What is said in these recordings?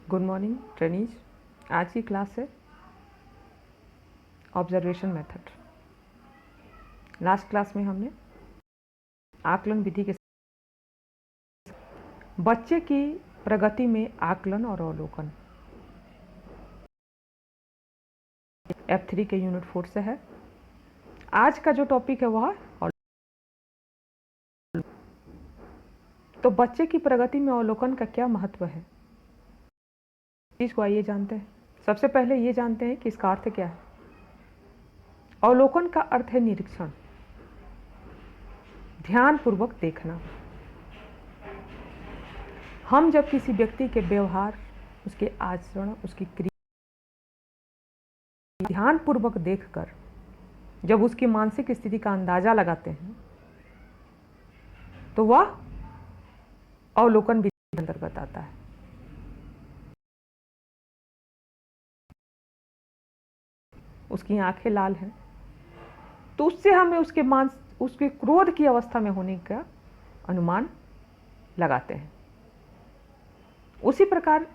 Good morning trainees. आज की class है ऑब्जर्वेशन मेथड। लास्ट क्लास में हमने आकलन विधि के बच्चे की प्रगति में आकलन और अवलोकन F3 के यूनिट 4 से है। आज का जो टॉपिक है वह तो बच्चे की प्रगति में अवलोकन का क्या महत्व है, इसको आइए जानते हैं। सबसे पहले ये जानते हैं कि इसका अर्थ क्या है। अवलोकन का अर्थ है निरीक्षण, ध्यानपूर्वक देखना। हम जब किसी व्यक्ति के व्यवहार, उसके आचरण, उसकी क्रिया ध्यानपूर्वक देखकर जब उसकी मानसिक स्थिति का अंदाजा लगाते हैं तो वह अवलोकन विधि के अंतर्गत आता है। उसकी आंखें लाल हैं तो उससे हमें उसके क्रोध की अवस्था में होने का अनुमान लगाते हैं। उसी प्रकार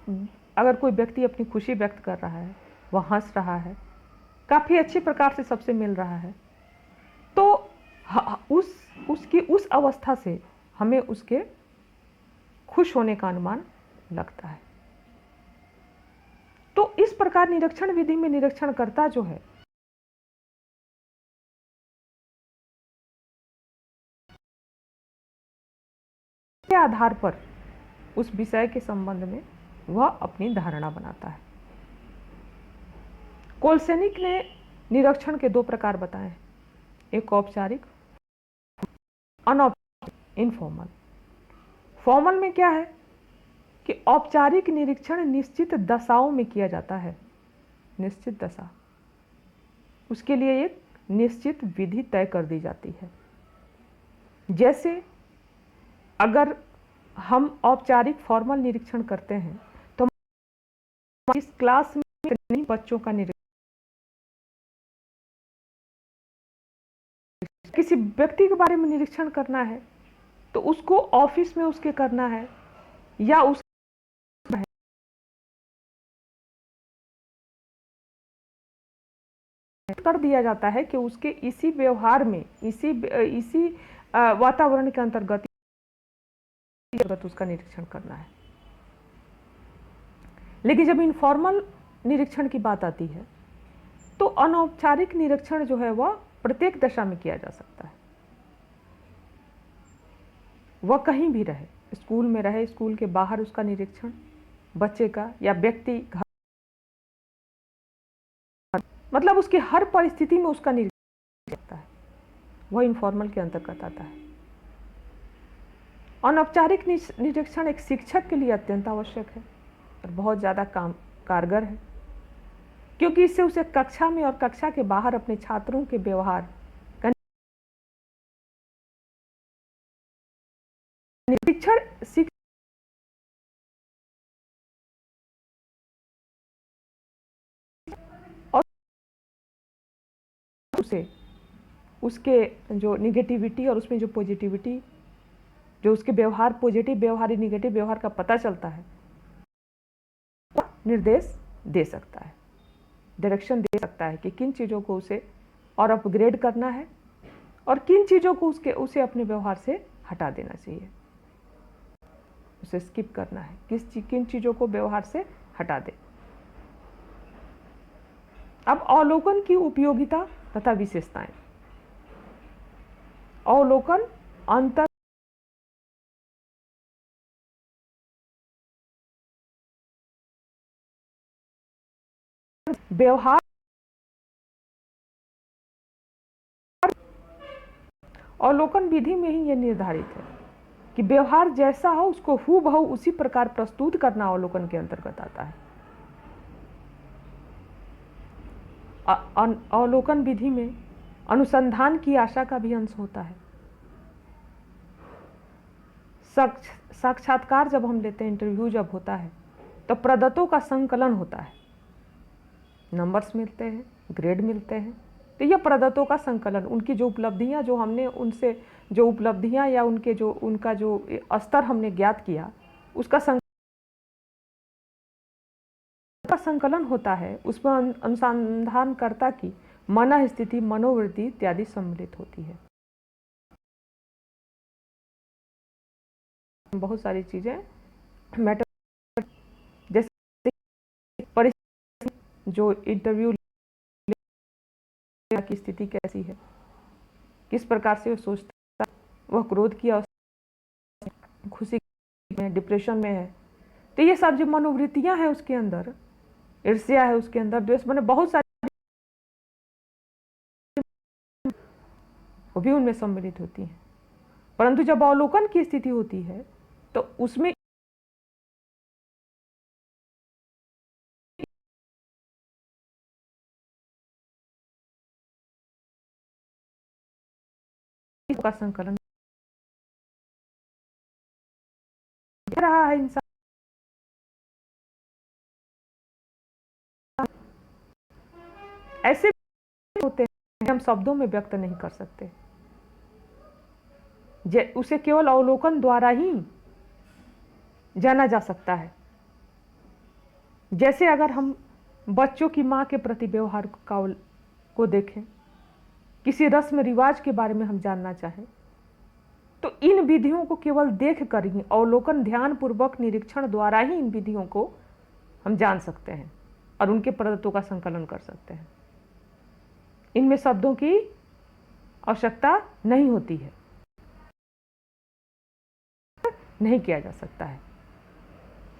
अगर कोई व्यक्ति अपनी खुशी व्यक्त कर रहा है, वह हंस रहा है, काफी अच्छे प्रकार से सबसे मिल रहा है, तो उसकी उस अवस्था से हमें उसके खुश होने का अनुमान लगता है। तो इस प्रकार निरीक्षण विधि में निरीक्षणकर्ता जो है के आधार पर उस विषय के संबंध में वह अपनी धारणा बनाता है। कोलसेनिक ने निरीक्षण के दो प्रकार बताए हैं, एक औपचारिक, अनौपचारिक, इनफॉर्मल। फॉर्मल में क्या है कि औपचारिक निरीक्षण निश्चित दशाओं में किया जाता है। निश्चित दशा, उसके लिए एक निश्चित विधि तय कर दी जाती है। जैसे अगर हम औपचारिक फॉर्मल निरीक्षण करते हैं तो इस क्लास में कितने बच्चों का निरीक्षण, किसी व्यक्ति के बारे में निरीक्षण करना है तो उसको ऑफिस में उसके करना है या उस कर दिया जाता है कि उसके इसी व्यवहार में, इसी वातावरण के अंतर्गत उसका निरीक्षण करना है। लेकिन जब इनफॉर्मल निरीक्षण की बात आती है तो अनौपचारिक निरीक्षण जो है वह प्रत्येक दशा में किया जा सकता है। वह कहीं भी रहे, स्कूल में रहे, स्कूल के बाहर उसका निरीक्षण बच्चे का या व्यक्ति घर, मतलब उसकी हर परिस्थिति में उसका निरीक्षण करता है, वह इनफॉर्मल के अंतर्गत आता है। अनौपचारिक निरीक्षण एक शिक्षक के लिए अत्यंत आवश्यक है और बहुत ज़्यादा कारगर है, क्योंकि इससे उसे कक्षा में और कक्षा के बाहर अपने छात्रों के व्यवहार का शिक्षण और उसे उसके जो निगेटिविटी और उसमें जो पॉजिटिविटी, जो उसके व्यवहार, पॉजिटिव व्यवहार, निगेटिव व्यवहार का पता चलता है, निर्देश दे सकता है, डायरेक्शन दे सकता है कि किन चीज़ों को उसे और अपग्रेड करना है और किन चीज़ों को उसे अपने व्यवहार से हटा देना चाहिए, उसे स्किप करना है, किन चीज़ों को व्यवहार से हटा दे। अब अवलोकन की उपयोगिता तथा विशेषताएं। अवलोकन अंतर व्यवहार अवलोकन विधि में ही यह निर्धारित है कि व्यवहार जैसा हो उसको हूबहू उसी प्रकार प्रस्तुत करना अवलोकन के अंतर्गत आता है। अवलोकन विधि में अनुसंधान की आशा का भी अंश होता है। साक्षात्कार जब हम लेते हैं, इंटरव्यू जब होता है तो प्रदत्तों का संकलन होता है, नंबर्स मिलते हैं, ग्रेड मिलते हैं, तो यह प्रदत्तों का संकलन, उनकी जो उपलब्धियां, जो हमने उनसे जो उपलब्धियां या उनका जो स्तर हमने ज्ञात किया, उसका का संकलन होता है उसमें अनुसंधानकर्ता की मन स्थिति, मनोवृत्ति इत्यादि सम्मिलित होती है। बहुत सारी चीजें मैटर, जैसे परिस्थिति, जो इंटरव्यू की स्थिति कैसी है, किस प्रकार से वो सोचता है, वह क्रोध की अवस्था, खुशी में, डिप्रेशन में है, तो ये सब जो मनोवृत्तियां हैं उसके अंदर, ईर्ष्या है उसके अंदर, द्वेष, मैंने बहुत सारी वो भी उनमें सम्मिलित होती हैं। परंतु जब अवलोकन की स्थिति होती है तो उसमें का संकलन रहा है। इंसान ऐसे होते हैं हम शब्दों में व्यक्त नहीं कर सकते, उसे केवल अवलोकन द्वारा ही जाना जा सकता है। जैसे अगर हम बच्चों की माँ के प्रति व्यवहार को देखें, किसी रस्म रिवाज के बारे में हम जानना चाहें, तो इन विधियों को केवल देख कर ही, अवलोकन, ध्यान पूर्वक निरीक्षण द्वारा ही इन विधियों को हम जान सकते हैं और उनके पदार्थों का संकलन कर सकते हैं। इनमें शब्दों की आवश्यकता नहीं होती है, नहीं किया जा सकता है।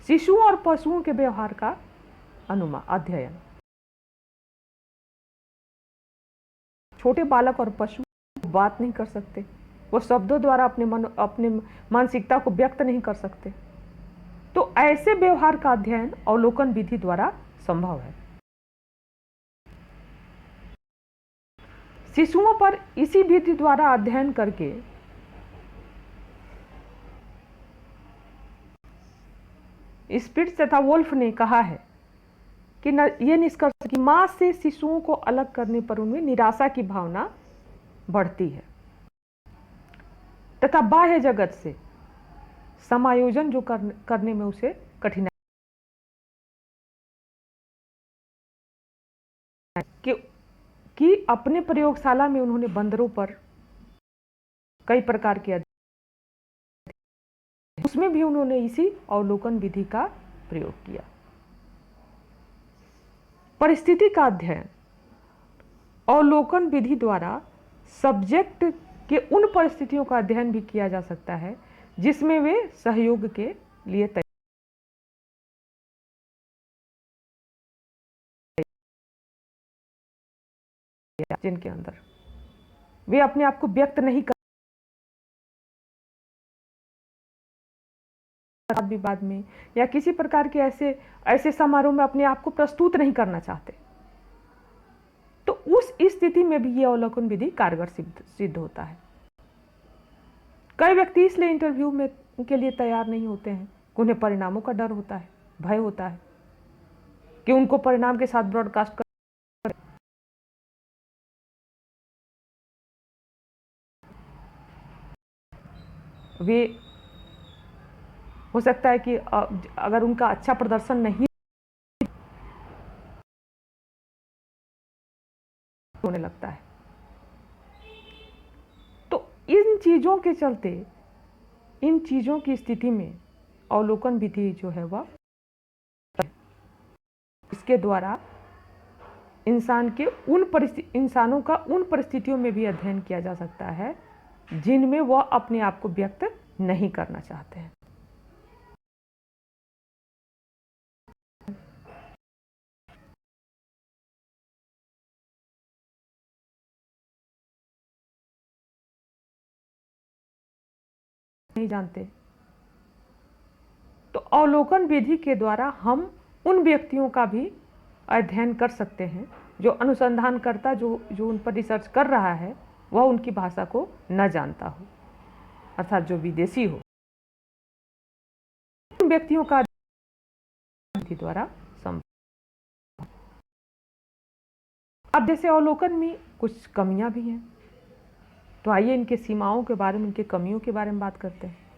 शिशुओं और पशुओं के व्यवहार का अध्ययन, छोटे बालक और पशु बात नहीं कर सकते, वो शब्दों द्वारा अपने मानसिकता को व्यक्त नहीं कर सकते, तो ऐसे व्यवहार का अध्ययन अवलोकन विधि द्वारा संभव है। शिशुओं पर इसी विधि द्वारा अध्ययन करके स्पिट्ज तथा वोल्फ ने कहा है कि यह निष्कर्ष कि मां से शिशुओं को अलग करने पर उनमें निराशा की भावना बढ़ती है तथा बाह्य जगत से समायोजन जो करने में उसे कठिनाई कि अपने प्रयोगशाला में उन्होंने बंदरों पर कई प्रकार के, उसमें भी उन्होंने इसी अवलोकन विधि का प्रयोग किया। परिस्थिति का अध्ययन अवलोकन विधि द्वारा सब्जेक्ट के उन परिस्थितियों का अध्ययन भी किया जा सकता है जिसमें वे सहयोग के लिए तैयार, जिनके अंदर वे अपने आप को व्यक्त नहीं कर, विवाद में या किसी प्रकार के ऐसे समारोह में अपने आप को प्रस्तुत नहीं करना चाहते, तो उस स्थिति में भी यह अवलोकन विधि कारगर सिद्ध होता है। कई व्यक्ति इसलिए इंटरव्यू में के लिए तैयार नहीं होते हैं, उन्हें परिणामों का डर होता है, भय होता है कि उनको परिणाम के साथ ब्रॉडकास्ट कर, वे हो सकता है कि अगर उनका अच्छा प्रदर्शन नहीं होने लगता है, तो इन चीजों के चलते, इन चीजों की स्थिति में अवलोकन विधि जो है वह, इसके द्वारा इंसानों का उन परिस्थितियों में भी अध्ययन किया जा सकता है जिनमें वह अपने आप को व्यक्त नहीं करना चाहते हैं। नहीं जानते, तो अवलोकन विधि के द्वारा हम उन व्यक्तियों का भी अध्ययन कर सकते हैं जो अनुसंधानकर्ता जो उन पर रिसर्च कर रहा है वह उनकी भाषा को न जानता हो, अर्थात जो विदेशी हो, उन व्यक्तियों का विधि द्वारा संभव। अब जैसे अवलोकन में कुछ कमियां भी हैं, तो आइए इनके सीमाओं के बारे में, इनके कमियों के बारे में बात करते हैं।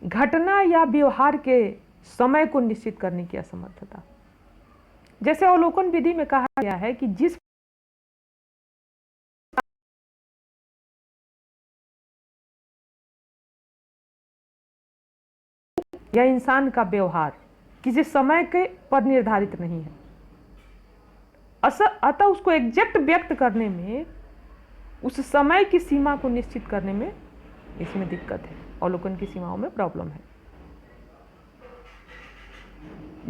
घटना या व्यवहार के समय को निश्चित करने की असमर्थता। जैसे अवलोकन विधि में कहा गया है कि जिस या इंसान का व्यवहार किसी समय के पर निर्धारित नहीं है, अतः उसको एग्जैक्ट व्यक्त करने में, उस समय की सीमा को निश्चित करने में इसमें दिक्कत है, अवलोकन की सीमाओं में प्रॉब्लम है।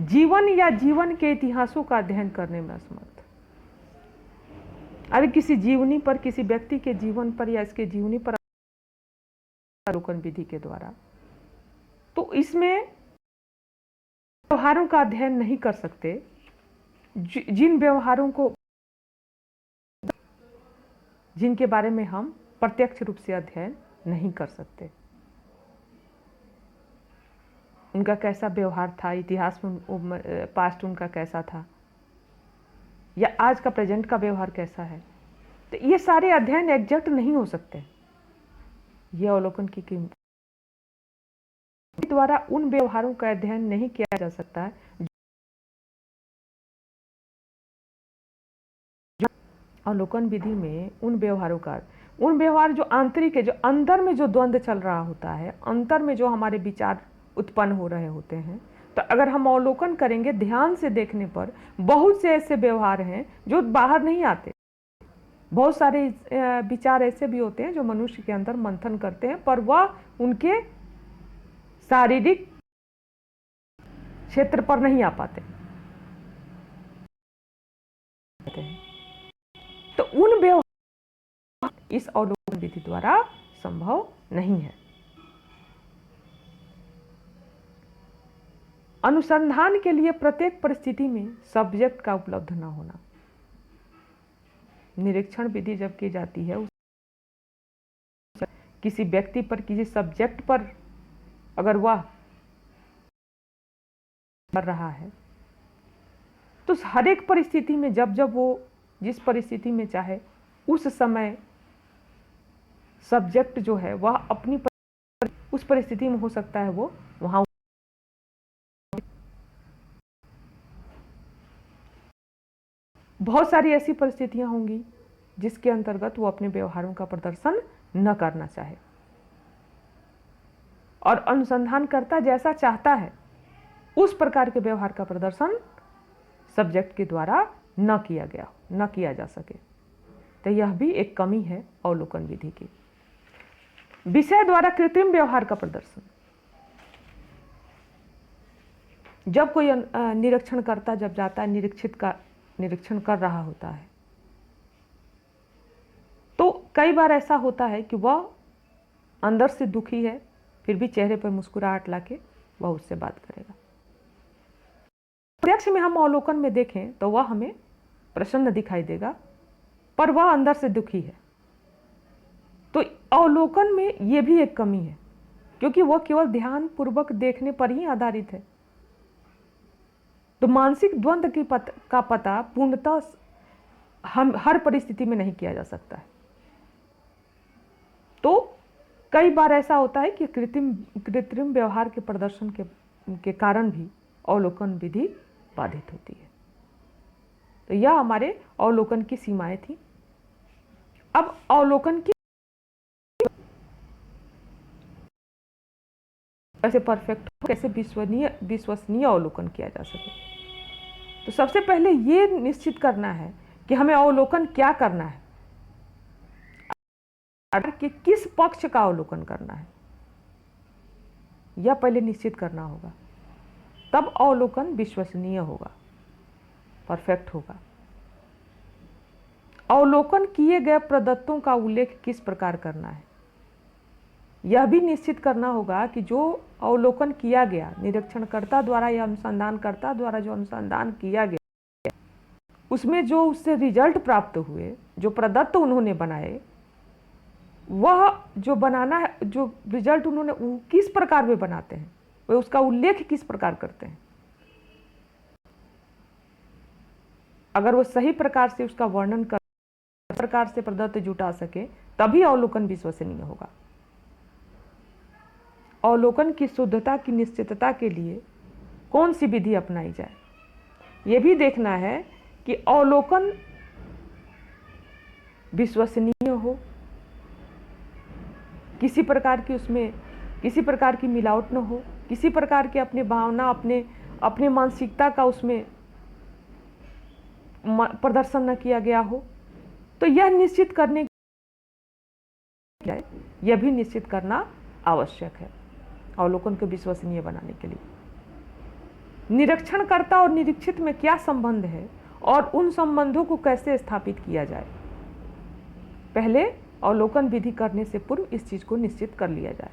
जीवन या जीवन के इतिहासों का अध्ययन करने में असमर्थ। अरे किसी जीवनी पर, किसी व्यक्ति के जीवन पर या इसके जीवनी पर अवलोकन विधि के द्वारा, तो इसमें व्यवहारों का अध्ययन नहीं कर सकते, जिन व्यवहारों को, जिनके बारे में हम प्रत्यक्ष रूप से अध्ययन नहीं कर सकते। उनका कैसा व्यवहार था, इतिहास में पास्ट उनका कैसा था, या आज का प्रेजेंट का व्यवहार कैसा है, तो ये सारे अध्ययन एग्जैक्ट नहीं हो सकते। ये अवलोकन की कीमत द्वारा उन व्यवहारों का अध्ययन नहीं किया जा सकता है अवलोकन विधि में। उन व्यवहार जो आंतरिक है, जो अंदर में जो द्वंद्व चल रहा होता है, अंतर में जो हमारे विचार उत्पन्न हो रहे होते हैं, तो अगर हम अवलोकन करेंगे ध्यान से देखने पर, बहुत से ऐसे व्यवहार हैं जो बाहर नहीं आते। बहुत सारे विचार ऐसे भी होते हैं जो मनुष्य के अंदर मंथन करते हैं, पर वह उनके शारीरिक क्षेत्र पर नहीं आ पाते। तो उन व्यवहार इस अवलोकन विधि द्वारा संभव नहीं है। अनुसंधान के लिए प्रत्येक परिस्थिति में सब्जेक्ट का उपलब्ध न होना। निरीक्षण विधि जब की जाती है, किसी व्यक्ति पर, किसी सब्जेक्ट पर अगर वह कर रहा है, तो हर एक परिस्थिति में जब जब वो जिस परिस्थिति में चाहे उस समय सब्जेक्ट जो है वह अपनी उस परिस्थिति में हो सकता है वो वहां। बहुत सारी ऐसी परिस्थितियां होंगी जिसके अंतर्गत वो अपने व्यवहारों का प्रदर्शन न करना चाहे, और अनुसंधानकर्ता जैसा चाहता है उस प्रकार के व्यवहार का प्रदर्शन सब्जेक्ट के द्वारा न किया जा सके। तो यह भी एक कमी है अवलोकन विधि की। विषय द्वारा कृत्रिम व्यवहार का प्रदर्शन। जब कोई निरीक्षणकर्ता जब जाता है, निरीक्षण कर रहा होता है, तो कई बार ऐसा होता है कि वह अंदर से दुखी है, फिर भी चेहरे पर मुस्कुराहट लाके वह उससे बात करेगा। प्रत्यक्ष में हम अवलोकन में देखें तो वह हमें प्रसन्न दिखाई देगा, पर वह अंदर से दुखी है। तो अवलोकन में यह भी एक कमी है, क्योंकि वह केवल ध्यान पूर्वक देखने पर ही आधारित है। तो मानसिक द्वंद्व का पता पूर्णतः हम हर परिस्थिति में नहीं किया जा सकता है। तो कई बार ऐसा होता है कि कृत्रिम व्यवहार के प्रदर्शन के कारण भी अवलोकन विधि बाधित होती है। तो यह हमारे अवलोकन की सीमाएं थी। अब अवलोकन की कैसे परफेक्ट हो, कैसे विश्वसनीय अवलोकन किया जा सके, तो सबसे पहले ये निश्चित करना है कि हमें अवलोकन क्या करना है, कि किस पक्ष का अवलोकन करना है, यह पहले निश्चित करना होगा। तब अवलोकन विश्वसनीय होगा, परफेक्ट होगा। अवलोकन किए गए प्रदत्तों का उल्लेख किस प्रकार करना है, यह भी निश्चित करना होगा कि जो अवलोकन किया गया निरीक्षणकर्ता द्वारा या अनुसंधानकर्ता द्वारा जो अनुसंधान किया गया, उसमें जो उससे रिजल्ट प्राप्त हुए, जो प्रदत्त उन्होंने बनाए, वह जो बनाना है, जो रिजल्ट उन्होंने किस प्रकार वे बनाते हैं, वे उसका उल्लेख किस प्रकार करते हैं। अगर वो सही प्रकार से उसका वर्णन कर प्रकार से प्रदत्त जुटा सके, तभी अवलोकन विश्वसनीय होगा। अवलोकन की शुद्धता की निश्चितता के लिए कौन सी विधि अपनाई जाए। ये भी देखना है कि अवलोकन विश्वसनीय हो, किसी प्रकार की उसमें किसी प्रकार की मिलावट न हो, किसी प्रकार के अपने भावना अपने मानसिकता का उसमें प्रदर्शन न किया गया हो। तो यह निश्चित करने यह भी निश्चित करना आवश्यक है अवलोकन को विश्वसनीय बनाने के लिए। निरीक्षणकर्ता और निरीक्षित में क्या संबंध है और उन संबंधों को कैसे स्थापित किया जाए। पहले अवलोकन विधि करने से पूर्व इस चीज को निश्चित कर लिया जाए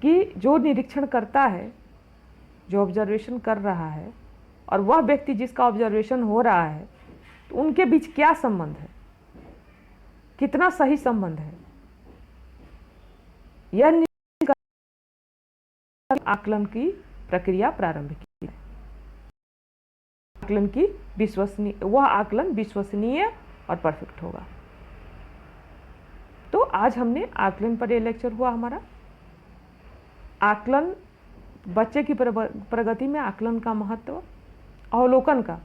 कि जो निरीक्षण करता है, जो ऑब्जर्वेशन कर रहा है, और वह व्यक्ति जिसका ऑब्जर्वेशन हो रहा है, तो उनके बीच क्या संबंध है, कितना सही संबंध है। यह आकलन की प्रक्रिया प्रारंभ की है। आकलन की वह आकलन विश्वसनीय और परफेक्ट होगा। तो आज हमने आकलन पर यह लेक्चर हुआ हमारा। आकलन, बच्चे की प्रगति में आकलन का महत्व, अवलोकन का